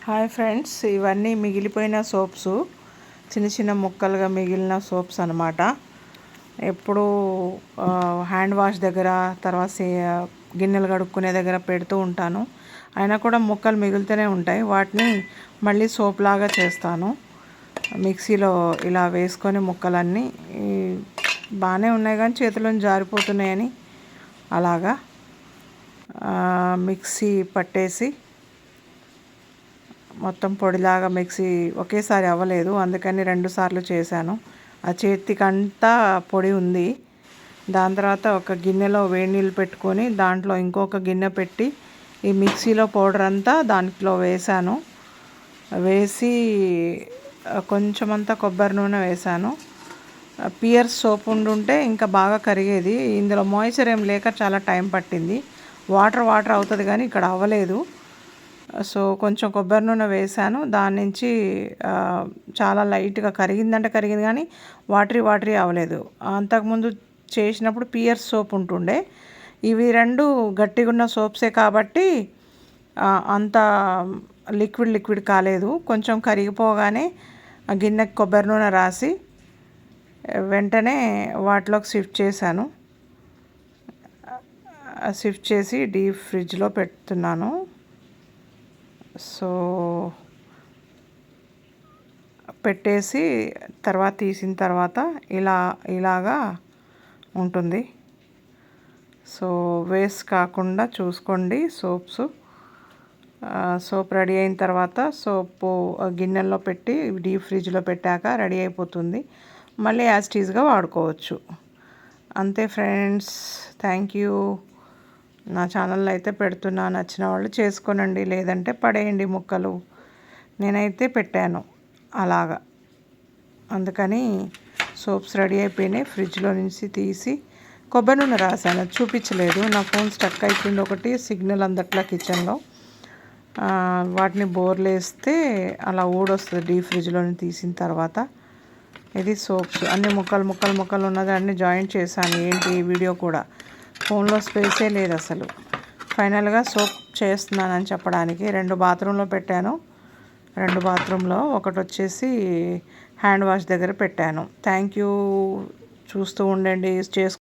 Hi friends, ఇవన్నీ మిగిలిపోయిన soaps, చిన్న చిన్న ముక్కలుగా మిగిలిన సోప్స్ అనమాట. ఎప్పుడు హ్యాండ్ వాష్ దగ్గర, తర్వాత గిన్నెలు కడుక్కునే దగ్గర పెడుతూ ఉంటాను. అయినా కూడా ముక్కలు మిగులుతూనే ఉంటాయి. వాటిని మళ్ళీ సోప్ లాగా చేస్తాను. మిక్సీలో ఇలా వేసుకొని ముక్కలన్నీ బాగానే ఉన్నాయి, కానీ చేతిలోంచి జారిపోతున్నాయని అలాగా మిక్సీ పట్టేసి మొత్తం పొడిలాగా మిక్సీ ఒకేసారి అవ్వలేదు, అందుకని 2 సార్లు చేశాను. ఆ చేతికంతా పొడి ఉంది. దాని తర్వాత ఒక గిన్నెలో వేడి నీళ్ళు పెట్టుకొని దాంట్లో ఇంకొక గిన్నె పెట్టి ఈ మిక్సీలో పౌడర్ అంతా దాంట్లో వేసాను. వేసి కొంచెం అంతా కొబ్బరి నూనె వేసాను. పియర్స్ సోప్ ఉండుంటే ఇంకా బాగా కరిగేది. ఇందులో మాయిశ్చర్ ఏం లేక చాలా టైం పట్టింది. వాటర్ అవుతుంది, కానీ ఇక్కడ అవ్వలేదు. సో కొంచెం కొబ్బరి నూనె వేసాను. దాని నుంచి చాలా లైట్గా కరిగిందంటే కరిగింది, కానీ వాటరీ అవ్వలేదు. అంతకుముందు చేసినప్పుడు పియర్స్ సోప్ ఉంటుండే. ఇవి 2 గట్టిగా ఉన్న సోప్సే కాబట్టి అంత లిక్విడ్ కాలేదు. కొంచెం కరిగిపోగానే ఆ గిన్నెకి కొబ్బరి నూనె రాసి వెంటనే వాటిలోకి షిఫ్ట్ చేశాను. షిఫ్ట్ చేసి డీప్ ఫ్రిడ్జ్లో పెడుతున్నాను. సో పెట్టేసి తర్వాత తీసిన తర్వాత ఇలాగా ఉంటుంది. సో వేస్ట్ కాకుండా చూసుకోండి. సోప్ రెడీ అయిన తర్వాత సోపు గిన్నెల్లో పెట్టి డీప్ ఫ్రిడ్జ్లో పెట్టాక రెడీ అయిపోతుంది. మళ్ళీ యాజ్ టీజ్గా వాడుకోవచ్చు. అంతే ఫ్రెండ్స్, థ్యాంక్ యూ. నా ఛానల్లో అయితే పెడుతున్నా, నచ్చిన వాళ్ళు చేసుకోనండి, లేదంటే పడేయండి ముక్కలు. నేనైతే పెట్టాను అలాగా, అందుకని సోప్స్ రెడీ అయిపోయినాయి. ఫ్రిడ్జ్లో నుంచి తీసి కొబ్బరి నూనె రాశాను, అది చూపించలేదు. నా ఫోన్ స్టక్ అయిపోయింది, ఒకటి సిగ్నల్ అందట్లా కిచెన్లో. వాటిని బోర్లేస్తే అలా ఊడొస్తుంది డీప్ ఫ్రిడ్జ్లో తీసిన తర్వాత. ఇది సోప్స్ అన్ని ముక్కలు ఉన్నది, అన్ని జాయింట్ చేశాను. ఏంటి వీడియో కూడా ఫోన్లో స్పేసే లేదు అసలు. ఫైనల్గా సోప్ చేస్తున్నానని చెప్పడానికి 2 బాత్రూంలో పెట్టాను. 2 బాత్రూంలో ఒకటి వచ్చేసి హ్యాండ్ వాష్ దగ్గర పెట్టాను. Thank you. చూస్తూ ఉండండి.